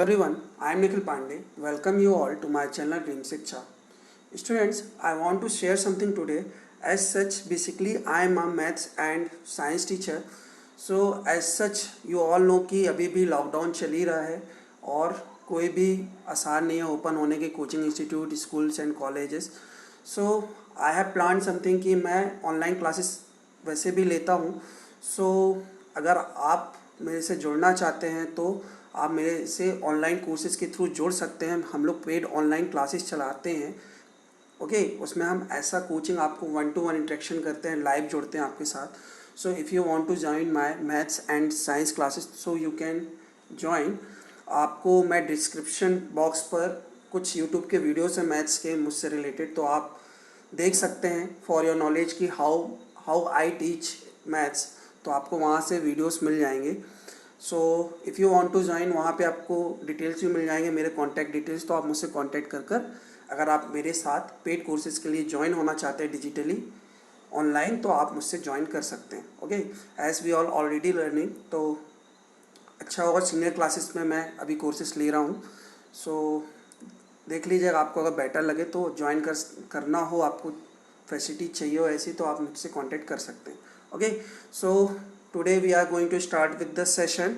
Hello everyone, I am Nikhil Pandey. Welcome you all to my channel Dream Shiksha. Students, I want to share something today. As such, basically I am a maths and science teacher. So as such, you all know कि अभी भी lockdown चल ही रहा है और कोई भी आसार नहीं है ओपन होने के coaching institute schools and colleges. So I have plan something कि मैं ऑनलाइन क्लासेस वैसे भी लेता हूँ. सो अगर आप मेरे से जुड़ना चाहते हैं तो आप मेरे से ऑनलाइन कोर्सेज़ के थ्रू जुड़ सकते हैं. हम लोग पेड ऑनलाइन क्लासेस चलाते हैं. ओके उसमें हम ऐसा कोचिंग आपको 1-to-1 इंटरेक्शन करते हैं, लाइव जुड़ते हैं आपके साथ. So if you want to join my maths and science classes so you can join. आपको मैं डिस्क्रिप्शन बॉक्स पर कुछ यूट्यूब के वीडियोस हैं मैथ्स के मुझसे रिलेटेड, तो आप देख सकते हैं फॉर योर नॉलेज कि हाउ आई टीच मैथ्स. तो आपको वहाँ से वीडियोस मिल जाएंगे. So if you want to join वहाँ पे आपको डिटेल्स भी मिल जाएंगे, मेरे कॉन्टैक्ट डिटेल्स. तो आप मुझसे कॉन्टैक्ट कर अगर आप मेरे साथ पेड कोर्सेज के लिए ज्वाइन होना चाहते हैं डिजिटली ऑनलाइन तो आप मुझसे ज्वाइन कर सकते हैं. Okay as we already learning तो अच्छा होगा. सीनियर क्लासेस में मैं अभी कोर्सेज ले रहा हूँ. सो देख लीजिएगा, आपको अगर बेटर लगे तो ज्वाइन करना हो, आपको फैसिलिटी चाहिए हो ऐसी तो आप मुझसे कांटेक्ट कर सकते हैं. Okay so today we are going to start with the session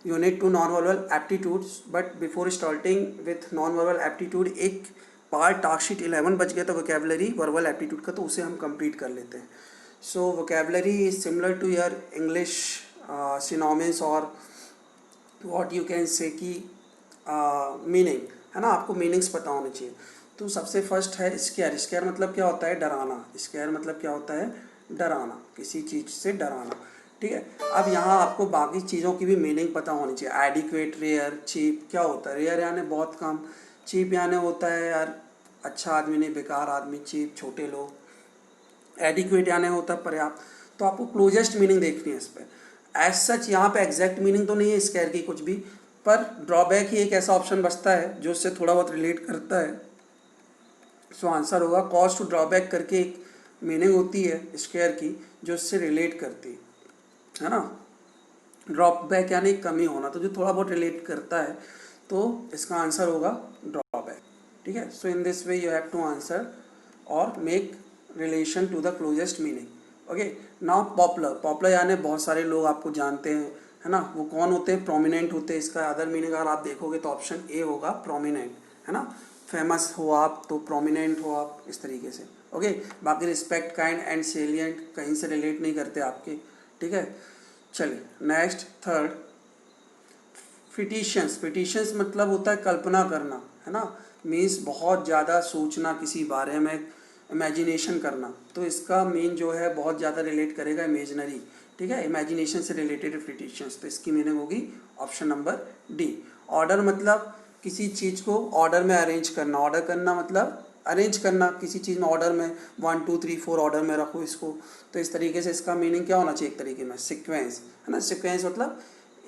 unit 2 non verbal aptitudes. But before starting with non verbal aptitude एक पार्ट टास्कशीट 11 बच गया था वोकेबलरी वर्बल एप्टीट्यूड का, तो उसे हम कंप्लीट कर लेते हैं. So vocabulary is similar to your English synonyms और व्हाट यू कैन से कि मीनिंग है ना. आपको मीनिंग्स पता होने चाहिए. तो सबसे फर्स्ट है स्केयर. स्केयर मतलब क्या होता है? डराना. स्केयर मतलब क्या होता है? डराना, किसी चीज़ से डराना. ठीक है. अब यहाँ आपको बाकी चीज़ों की भी मीनिंग पता होनी चाहिए. Adequate, rare, cheap. क्या होता है? रेयर यानी बहुत कम, चीप यानी होता है यार अच्छा आदमी नहीं, बेकार आदमी, चीप छोटे लोग. एडिक्वेट यानी होता है पर्याप्त. तो आपको क्लोजेस्ट मीनिंग देखनी है इस पर. एज सच यहाँ पे एग्जैक्ट मीनिंग तो नहीं है स्केयर की कुछ भी, पर ड्रॉबैक ही एक ऐसा ऑप्शन बचता है जो उससे थोड़ा बहुत रिलेट करता है. सो आंसर होगा कॉज टू ड्रॉबैक करके एक मीनिंग होती है स्केयर की जो इससे रिलेट करती है ना. ड्रॉबैक यानी कमी होना, तो जो थोड़ा बहुत रिलेट करता है तो इसका आंसर होगा ड्रॉबैक. ठीक है. So in this way you have to answer और make relation to the closest meaning. Okay now popular. Popular यानी बहुत सारे लोग आपको जानते हैं है ना. वो कौन होते हैं? प्रोमिनेंट होते हैं. इसका अदर मीनिंग अगर आप देखोगे तो ऑप्शन ए होगा प्रोमिनेंट है ना. फेमस हो आप तो प्रोमिनेंट हो आप, इस तरीके से. ओके बाकी रिस्पेक्ट, काइंड एंड सेलियंट कहीं से रिलेट नहीं करते आपके. ठीक है. चलिए नेक्स्ट थर्ड फिटिशंस. फिटिशंस मतलब होता है कल्पना करना है ना. मीन्स बहुत ज़्यादा सोचना किसी बारे में, इमेजिनेशन करना. तो इसका मीन जो है बहुत ज़्यादा रिलेट करेगा इमेजनरी. ठीक है. इमेजिनेशन से रिलेटेड फिटिशंस. तो इसकी मीनिंग होगी ऑप्शन नंबर डी. ऑर्डर मतलब किसी चीज़ को ऑर्डर में अरेंज करना. ऑर्डर करना मतलब अरेंज करना किसी चीज़ में ऑर्डर में 1 2 3 4 ऑर्डर में रखो इसको. तो इस तरीके से इसका मीनिंग क्या होना चाहिए? एक तरीके में सीक्वेंस है ना. सीक्वेंस मतलब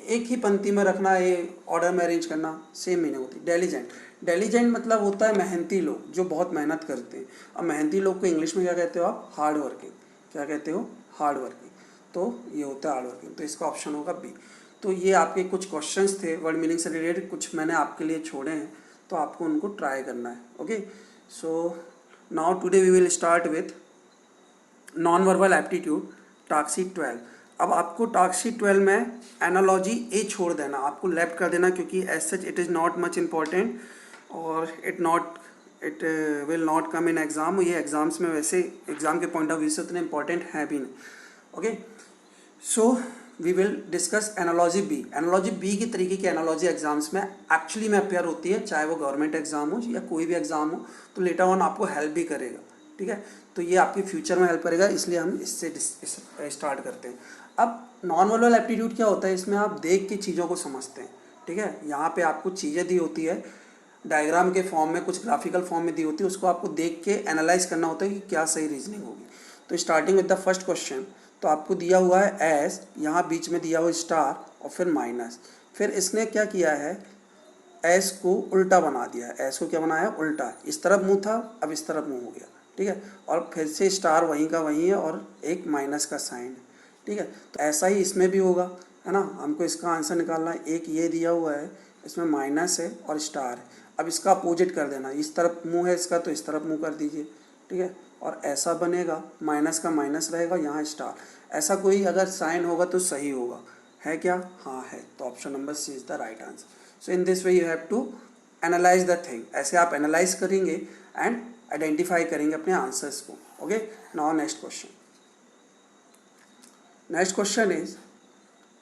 एक ही पंक्ति में रखना, ये ऑर्डर में अरेंज करना, सेम मीनिंग होती है. डेलीजेंट. डेलीजेंट मतलब होता है मेहनती लोग जो बहुत मेहनत करते हैं. अब मेहनती लोग को इंग्लिश में क्या कहते हो आप? Hard working. क्या कहते हो? Hard working. तो ये होता है हार्ड वर्किंग. तो इसका ऑप्शन होगा बी. तो ये आपके कुछ क्वेश्चंस थे वर्ड मीनिंग से रिलेटेड, कुछ मैंने आपके लिए छोड़े हैं तो आपको उनको ट्राई करना है. Okay so now today we will start with non verbal aptitude task sheet 12. अब आपको टास्कशीट 12 में एनालॉजी ए छोड़ देना, आपको लेफ्ट कर देना क्योंकि as such it is not much important और it will not come in exam. ये एग्ज़ाम्स में वैसे एग्ज़ाम के पॉइंट ऑफ व्यू से उतने इंपॉर्टेंट है भी नहीं. Okay so we will discuss analogy B. Analogy B की तरीके की एनालॉजी एग्जाम्स में एक्चुअली में अपेयर होती है, चाहे वो गवर्नमेंट एग्जाम हो या कोई भी एग्जाम हो. तो लेटर ऑन आपको हेल्प भी करेगा. ठीक है. तो ये आपके फ्यूचर में हेल्प करेगा, इसलिए हम इससे स्टार्ट करते हैं. अब नॉन वर्बल एप्टीट्यूड क्या होता है? इसमें आप देख के चीज़ों को समझते हैं. ठीक है. यहाँ पे आपको चीज़ें दी होती है डायग्राम के फॉर्म में, कुछ ग्राफिकल फॉर्म में दी होती है, उसको आपको देख के एनालाइज करना होता है कि क्या सही रीजनिंग होगी. तो starting with the first question. तो आपको दिया हुआ है एस, यहाँ बीच में दिया हुआ स्टार और फिर माइनस. फिर इसने क्या किया है? एस को उल्टा बना दिया है. एस को क्या बनाया? उल्टा. इस तरफ मुंह था, अब इस तरफ मुंह हो गया. ठीक है. और फिर से स्टार वहीं का वहीं है और एक माइनस का साइन है. ठीक है. तो ऐसा ही इसमें भी होगा है ना. हमको इसका आंसर निकालना है. एक ये दिया हुआ है इसमें माइनस है और स्टार है। अब इसका अपोजिट कर देना, इस तरफ मुंह है इसका तो इस तरफ मुंह कर दीजिए, ठीक है। और ऐसा बनेगा, माइनस का माइनस रहेगा, यहाँ स्टार। ऐसा कोई अगर साइन होगा तो सही होगा, है क्या? हाँ है। तो option number C is the right answer. So in this way you have to analyse the thing. ऐसे आप एनालाइज करेंगे एंड आइडेंटिफाई करेंगे अपने आंसर्स को। Okay, now next question. Next question is,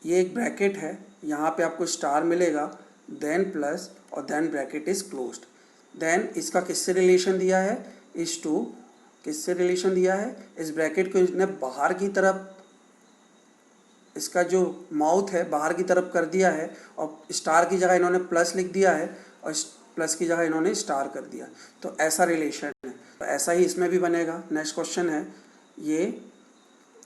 ये एक ब्रैकेट है, यहाँ पे आपको स्टार मिलेगा, देन प्लस और देन ब्रैकेट इज क्लोज्ड। देन इसका किससे रिलेशन दिया है? इस टू किससे रिलेशन दिया है? इस ब्रैकेट को इसने बाहर की तरफ, इसका जो माउथ है बाहर की तरफ कर दिया है और स्टार की जगह इन्होंने प्लस लिख दिया है और प्लस की जगह इन्होंने स्टार कर दिया। तो ऐसा रिलेशन है, तो ऐसा ही इसमें भी बनेगा। नेक्स्ट क्वेश्चन है ये,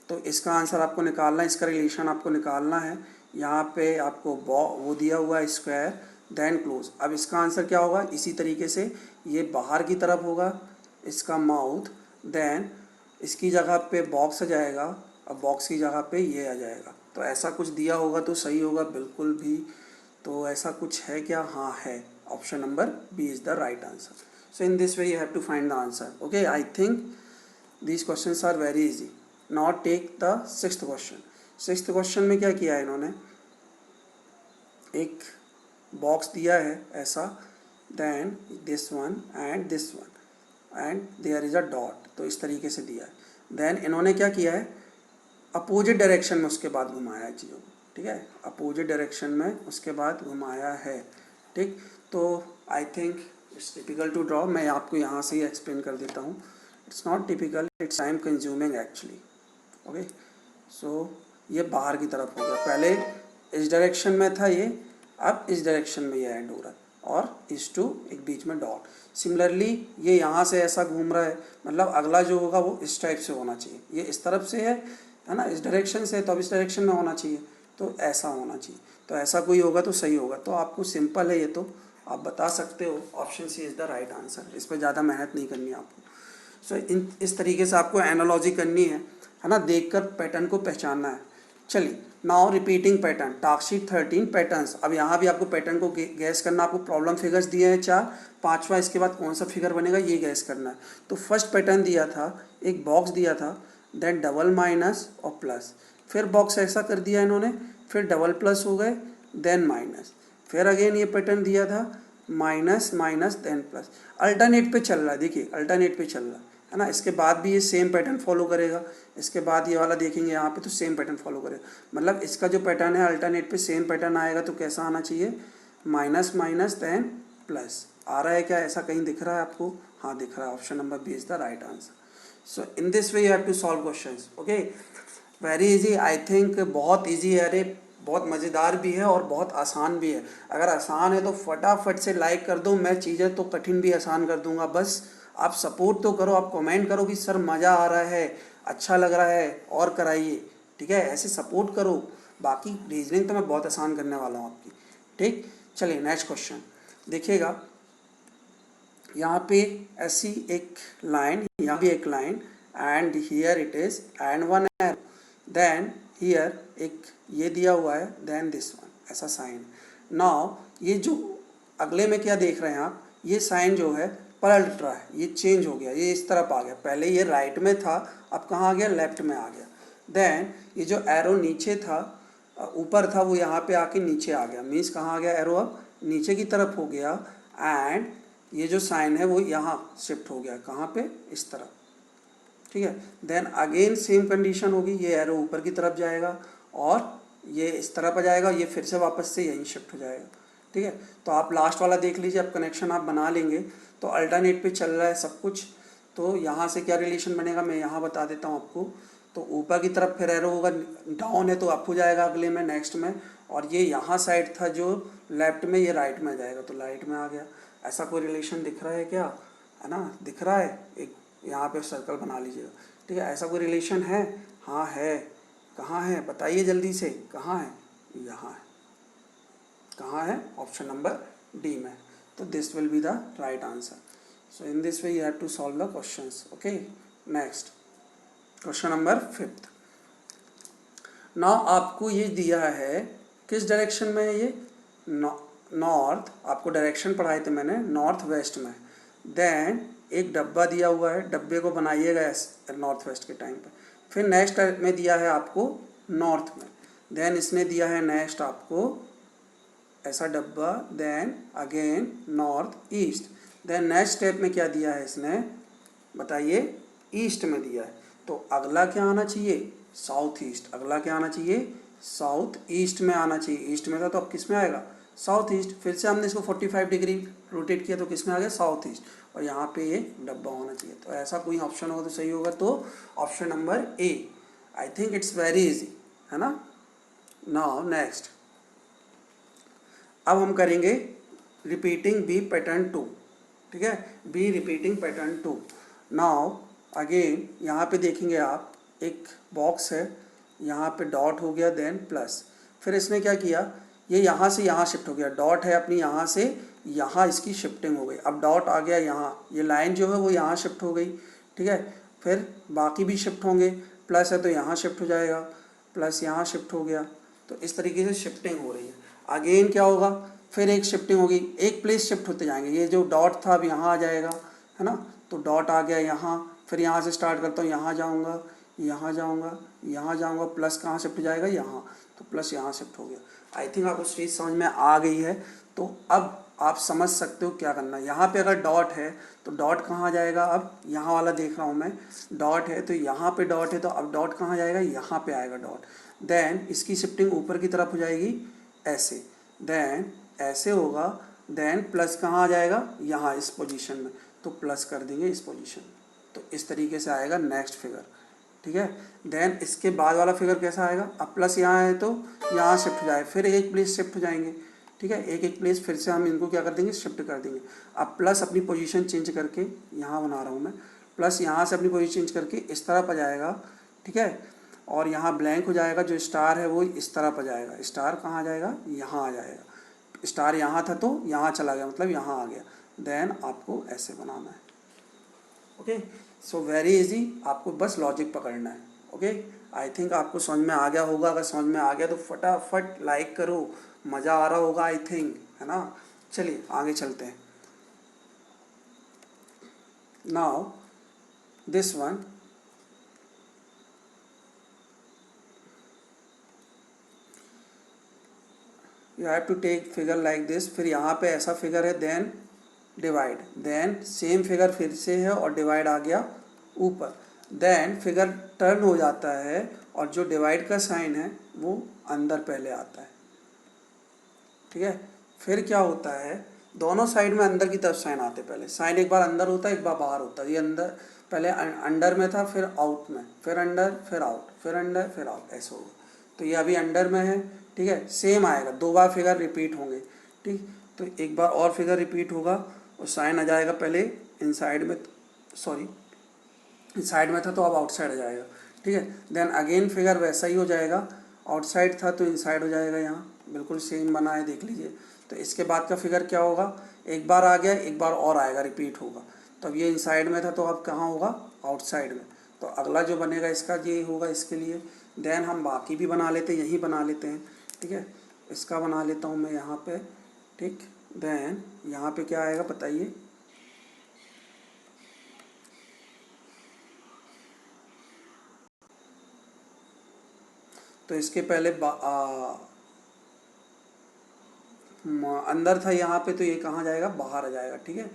तो इसका आंसर आपको निकालना है, इसका रिलेशन आपको निकालना है। यहाँ पे आपको वो दिया हुआ है स्क्वायर देन क्लोज। अब इसका आंसर क्या होगा? इसी तरीके से ये बाहर की तरफ होगा इसका माउथ, देन इसकी जगह पे बॉक्स आ जाएगा और बॉक्स की जगह पे ये आ जाएगा। तो ऐसा कुछ दिया होगा तो सही होगा बिल्कुल भी। तो ऐसा कुछ है क्या? हाँ है। Option number B is the right answer. So in this way you have to find the answer. Okay, I think these questions are very easy. Now take the sixth question. Sixth question में क्या किया है इन्होंने? एक box दिया है ऐसा, then this one and this one and there is a dot. तो इस तरीके से दिया है। देन इन्होंने क्या किया है? अपोजिट डायरेक्शन में उसके बाद घुमाया है चीज़ों को, ठीक है। अपोजिट डायरेक्शन में उसके बाद घुमाया है, ठीक। तो I think it's difficult to draw. मैं आपको यहाँ से ही एक्सप्लेन कर देता हूँ। It's not typical, it's time consuming actually. Okay, so ये बाहर की तरफ हो गया, पहले इस डायरेक्शन में था ये, अब इस डायरेक्शन में ये एंड हो रहा है और इस टू एक बीच में डॉट। सिमिलरली ये यहाँ से ऐसा घूम रहा है, मतलब अगला जो होगा वो इस टाइप से होना चाहिए। ये इस तरफ से है ना, इस डायरेक्शन से, तो अब इस डायरेक्शन में होना चाहिए, तो ऐसा होना चाहिए। तो ऐसा कोई होगा तो सही होगा। तो आपको सिंपल है ये, तो आप बता सकते हो option C is the right answer. इस पर ज़्यादा मेहनत नहीं करनी है आपको। सो इस तरीके से आपको एनालॉजी करनी है ना, देखकर पैटर्न को पहचानना है। चलिए, now repeating pattern, task 13 patterns. अब यहाँ भी आपको पैटर्न को गैस करना। आपको प्रॉब्लम फिगर्स दिए हैं 4, पांचवा इसके बाद कौन सा फिगर बनेगा ये गैस करना है। तो फर्स्ट पैटर्न दिया था, एक बॉक्स दिया था, देन डबल माइनस और प्लस, फिर बॉक्स ऐसा कर दिया इन्होंने, फिर डबल प्लस हो गए, देन माइनस, फिर अगेन ये पैटर्न दिया था, minus minus then plus. Alternate पे चल रहा है, देखिए अल्टरनेट पे चल रहा है ना। इसके बाद भी ये सेम पैटर्न फॉलो करेगा, इसके बाद ये वाला देखेंगे यहाँ पे तो सेम पैटर्न फॉलो करेगा। मतलब इसका जो पैटर्न है अल्टरनेट पे सेम पैटर्न आएगा। तो कैसा आना चाहिए? Minus minus then plus. आ रहा है क्या? ऐसा कहीं दिख रहा है आपको? हाँ दिख रहा है। Option number B is the right answer. So in this way you have to solve questions. Okay, very easy, I think बहुत इजी है। अरे बहुत मज़ेदार भी है और बहुत आसान भी है। अगर आसान है तो फटाफट से लाइक कर दो, मैं चीज़ें तो कठिन भी आसान कर दूंगा। बस आप सपोर्ट तो करो, आप कमेंट करो कि सर मज़ा आ रहा है, अच्छा लग रहा है और कराइए, ठीक है। ऐसे सपोर्ट करो, बाकी रीजनिंग तो मैं बहुत आसान करने वाला हूँ आपकी, ठीक। चलिए नेक्स्ट क्वेश्चन देखिएगा। यहाँ पे ऐसी एक लाइन, यहाँ भी एक line, and here it is and one arrow, then here एक ये दिया हुआ है, देन दिस वन, ऐसा साइन। नाउ ये जो अगले में क्या देख रहे हैं आप, ये साइन जो है पलट रहा है, ये चेंज हो गया, ये इस तरफ आ गया। पहले ये राइट में था, अब कहाँ आ गया? लेफ्ट में आ गया। देन ये जो एरो नीचे था, ऊपर था, वो यहाँ पे आके नीचे आ गया। मीन्स कहाँ आ गया एरो? अब नीचे की तरफ हो गया। एंड ये जो साइन है वो यहाँ शिफ्ट हो गया, कहाँ पे? इस तरफ, ठीक है। देन अगेन सेम कंडीशन होगी, ये एरो ऊपर की तरफ जाएगा और ये इस तरफ आ जाएगा, ये फिर से वापस से यहीं शिफ्ट हो जाएगा, ठीक है। तो आप लास्ट वाला देख लीजिए, अब कनेक्शन आप बना लेंगे। तो अल्टरनेट पे चल रहा है सब कुछ, तो यहाँ से क्या रिलेशन बनेगा मैं यहाँ बता देता हूँ आपको। तो ऊपर की तरफ फिर एरो होगा, डाउन है तो अप हो जाएगा अगले में, नेक्स्ट में। और ये यहाँ साइड था जो लेफ्ट में, ये राइट में जाएगा, तो राइट में आ गया। ऐसा कोई रिलेशन दिख रहा है क्या? है ना, दिख रहा है। एक यहाँ पे सर्कल बना लीजिएगा, ठीक है। ऐसा कोई रिलेशन है? हाँ है। कहाँ है बताइए जल्दी से, कहाँ है? यहाँ है। कहाँ है? ऑप्शन नंबर डी में। तो this will be the right answer. So in this way you have to solve the questions. Okay, next question number 5। Now आपको ये दिया है, किस डायरेक्शन में है ये? नॉर्थ, आपको डायरेक्शन पढ़ाए थे मैंने नॉर्थ वेस्ट में, देन एक डब्बा दिया हुआ है, डब्बे को बनाइएगा नॉर्थ वेस्ट के टाइम पे, फिर नेक्स्ट में दिया है आपको नॉर्थ में, देन इसने दिया है नेक्स्ट आपको ऐसा डब्बा, then again north east, then next step में क्या दिया है इसने बताइए, ईस्ट में दिया है, तो अगला क्या आना चाहिए, साउथ ईस्ट, अगला क्या आना चाहिए, साउथ ईस्ट में आना चाहिए, ईस्ट में था तो अब किस में आएगा, साउथ ईस्ट, फिर से हमने इसको 45 डिग्री रोटेट किया तो किस में आ गया, साउथ ईस्ट, और यहाँ पे ये डब्बा होना चाहिए, तो ऐसा कोई ऑप्शन होगा तो सही होगा, तो option number A, I think it's very easy, है ना। नाउ नेक्स्ट, अब हम करेंगे रिपीटिंग बी पैटर्न 2, ठीक है, B repeating pattern 2। Now again यहाँ पे देखेंगे आप, एक बॉक्स है, यहाँ पे डॉट हो गया, देन प्लस, फिर इसने क्या किया, ये यहाँ से यहाँ शिफ्ट हो गया, डॉट है अपनी यहाँ से यहाँ, इसकी शिफ्टिंग हो गई, अब डॉट आ गया यहाँ, ये लाइन जो है वो यहाँ शिफ्ट हो गई, ठीक है, फिर बाकी भी शिफ्ट होंगे, प्लस है तो यहाँ शिफ्ट हो जाएगा, प्लस यहाँ शिफ्ट हो गया, तो इस तरीके से शिफ्टिंग हो रही है। अगेन क्या होगा, फिर एक शिफ्टिंग होगी, एक प्लेस शिफ्ट होते जाएंगे, ये जो डॉट था अब यहाँ आ जाएगा, है ना, तो डॉट आ गया यहाँ, फिर यहाँ से स्टार्ट करता हूँ, यहाँ जाऊँगा, यहाँ जाऊँगा, यहाँ जाऊँगा, प्लस कहाँ शिफ्ट हो जाएगा, यहाँ, तो प्लस यहाँ शिफ्ट हो गया। आई थिंक आपको चीज़ समझ में आ गई है, तो अब आप समझ सकते हो क्या करना है। यहाँ पे अगर डॉट है तो डॉट कहाँ जाएगा, अब यहाँ वाला देख रहा हूँ मैं, डॉट है तो यहाँ पे डॉट है, तो अब डॉट कहाँ जाएगा, यहाँ पे आएगा डॉट, देन इसकी शिफ्टिंग ऊपर की तरफ हो जाएगी ऐसे, देन ऐसे होगा, देन प्लस कहाँ आ जाएगा, यहाँ इस पोजीशन में, तो प्लस कर देंगे इस पोजीशन, तो इस तरीके से आएगा नेक्स्ट फिगर, ठीक है। देन इसके बाद वाला फिगर कैसा आएगा, अब प्लस यहाँ है तो यहाँ शिफ्ट हो जाए, फिर एक प्लेस शिफ्ट हो जाएंगे, ठीक है, एक एक प्लेस फिर से हम इनको क्या कर देंगे, शिफ्ट कर देंगे। अब प्लस अपनी पोजीशन चेंज करके, यहाँ बना रहा हूँ मैं, प्लस यहाँ से अपनी पोजीशन चेंज करके इस तरफ आ जाएगा, ठीक है, और यहाँ ब्लैंक हो जाएगा, जो स्टार है वो इस तरफ आ जाएगा, स्टार कहाँ आ जाएगा, यहाँ आ जाएगा, स्टार यहाँ था तो यहाँ चला गया, मतलब यहाँ आ गया, देन आपको ऐसे बनाना है, ओके। सो वेरी इजी, आपको बस लॉजिक पकड़ना है, ओके। आई थिंक आपको समझ में आ गया होगा, अगर समझ में आ गया तो फटाफट लाइक करो, मज़ा आ रहा होगा आई थिंक, है ना। चलिए आगे चलते हैं। Now this one, you have to take figure like this, फिर यहाँ पे ऐसा फिगर है, then divide, then same figure फिर से है और डिवाइड आ गया ऊपर, देन फिगर टर्न हो जाता है और जो डिवाइड का साइन है वो अंदर पहले आता है, ठीक है। फिर क्या होता है, दोनों साइड में अंदर की तरफ साइन आते, पहले साइन एक बार अंदर होता है एक बार बाहर होता है, ये अंदर पहले अंडर में था, फिर आउट में, फिर अंडर फिर आउट, फिर अंडर फिर आउट, ऐसा होगा, तो ये अभी अंडर में है, ठीक है, सेम आएगा, दो बार फिगर रिपीट होंगे, ठीक, तो एक बार और फिगर रिपीट होगा और साइन आ जाएगा, पहले इनसाइड में, सॉरी इनसाइड में था तो अब आउटसाइड आ जाएगा, ठीक है, देन अगेन फिगर वैसा ही हो जाएगा, आउटसाइड था तो इनसाइड हो जाएगा, यहाँ बिल्कुल सेम बना है, देख लीजिए। तो इसके बाद का फिगर क्या होगा, एक बार आ गया एक बार और आएगा, रिपीट होगा, तो अब ये इनसाइड में था तो अब कहाँ होगा, आउटसाइड में, तो अगला जो बनेगा इसका ये होगा इसके लिए, देन हम बाकी भी बना लेते हैं, यही बना लेते हैं, ठीक है, इसका बना लेता हूँ मैं यहाँ पे, ठीक, देन यहाँ पे क्या आएगा बताइए, तो इसके पहले अंदर था यहाँ पे, तो ये कहाँ जाएगा, बाहर आ जाएगा, ठीक है,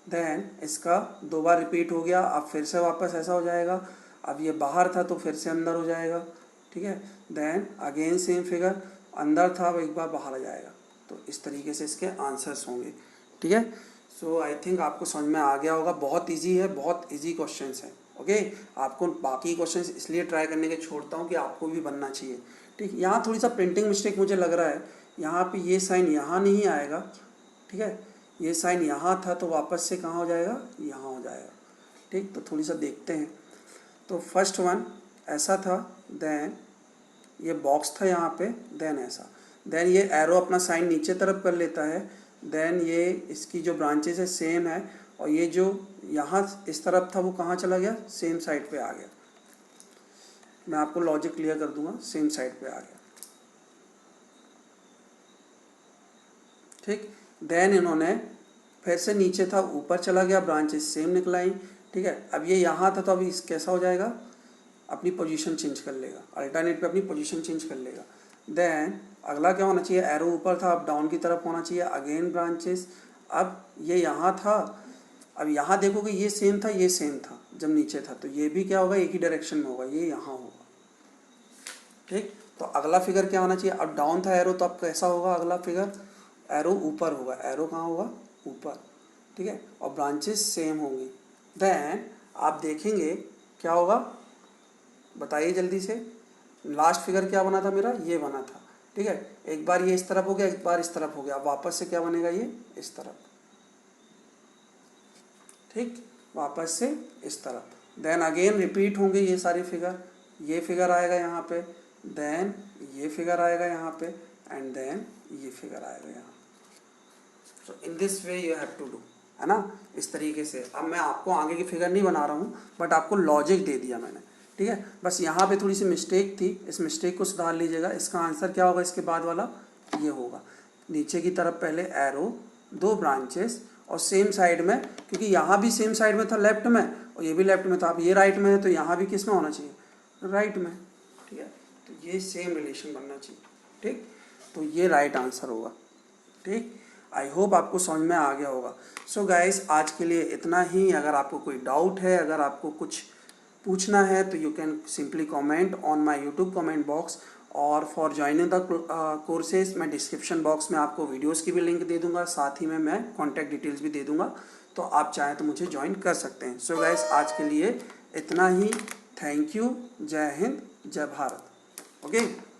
देन इसका दो बार रिपीट हो गया, अब फिर से वापस ऐसा हो जाएगा, अब ये बाहर था तो फिर से अंदर हो जाएगा, ठीक है, देन अगेन सेम फिगर, अंदर था वो एक बार बाहर आ जाएगा, तो इस तरीके से इसके आंसर्स होंगे, ठीक है। सो आई थिंक आपको समझ में आ गया होगा, बहुत ईजी है, बहुत ईजी क्वेश्चन है, ओके। आपको बाकी क्वेश्चंस इसलिए ट्राई करने के छोड़ता हूँ कि आपको भी बनना चाहिए, ठीक। यहाँ थोड़ी सा प्रिंटिंग मिस्टेक मुझे लग रहा है, यहाँ पे ये साइन यहाँ नहीं आएगा, ठीक है, ये साइन यहाँ था तो वापस से कहाँ हो जाएगा, यहाँ हो जाएगा, ठीक, तो थोड़ी सा देखते हैं। तो फर्स्ट वन ऐसा था, देन ये बॉक्स था यहाँ पे, देन ऐसा, देन ये एरो अपना साइन नीचे तरफ कर लेता है, देन ये इसकी जो ब्रांचेस है सेम है, और ये जो यहाँ इस तरफ था वो कहाँ चला गया, सेम साइड पे आ गया, मैं आपको लॉजिक क्लियर कर दूंगा, सेम साइड पे आ गया, ठीक। देन इन्होंने फिर से नीचे था ऊपर चला गया, ब्रांचेस सेम निकलाई, ठीक है। अब ये यहाँ था तो अभी कैसा हो जाएगा, अपनी पोजीशन चेंज कर लेगा, अल्टरनेट पे अपनी पोजीशन चेंज कर लेगा। देन अगला क्या होना चाहिए, एरो ऊपर था अब डाउन की तरफ होना चाहिए, अगेन ब्रांचेस। अब ये यहाँ था, अब यहाँ देखोगे ये सेम था, ये सेम था जब नीचे था, तो ये भी क्या होगा, एक ही डायरेक्शन में होगा, ये यहाँ होगा, ठीक। तो अगला फिगर क्या होना चाहिए, अब डाउन था एरो तो अब कैसा होगा अगला फिगर, एरो ऊपर होगा, एरो कहाँ होगा, ऊपर, ठीक है, और ब्रांचेस सेम होंगी। देन आप देखेंगे क्या होगा, बताइए जल्दी से, लास्ट फिगर क्या बना था मेरा, ये बना था, ठीक है। एक बार ये इस तरफ हो गया, एक बार इस तरफ हो गया, वापस से क्या बनेगा, ये इस तरफ, ठीक, वापस से इस तरफ। देन अगेन रिपीट होंगे ये सारे फिगर, ये फिगर आएगा यहाँ पे, देन ये फिगर आएगा यहाँ पे, एंड देन ये फिगर आएगा यहाँ। So in this way you have to do, है ना, इस तरीके से। अब मैं आपको आगे की फिगर नहीं बना रहा हूँ, बट आपको लॉजिक दे दिया मैंने, ठीक है। बस यहाँ पे थोड़ी सी मिस्टेक थी, इस मिस्टेक को सुधार लीजिएगा। इसका आंसर क्या होगा, इसके बाद वाला ये होगा, नीचे की तरफ पहले एरो, दो ब्रांचेस, और सेम साइड में, क्योंकि यहाँ भी सेम साइड में था लेफ्ट में, और ये भी लेफ्ट में था, अब ये राइट में है तो यहाँ भी किस में होना चाहिए, राइट में, ठीक है। तो ये सेम रिलेशन बनना चाहिए, ठीक। तो ये राइट आंसर होगा, ठीक। आई होप आपको समझ में आ गया होगा। सो गाइस, आज के लिए इतना ही। अगर आपको कोई डाउट है, अगर आपको कुछ पूछना है तो you can simply comment on my YouTube comment box, और फॉर ज्वाइनिंग द कोर्सेज मैं डिस्क्रिप्शन बॉक्स में आपको वीडियोस की भी लिंक दे दूंगा, साथ ही में मैं कॉन्टैक्ट डिटेल्स भी दे दूंगा, तो आप चाहें तो मुझे ज्वाइन कर सकते हैं। सो गाइस, आज के लिए इतना ही। थैंक यू, जय हिंद, जय भारत। ओके।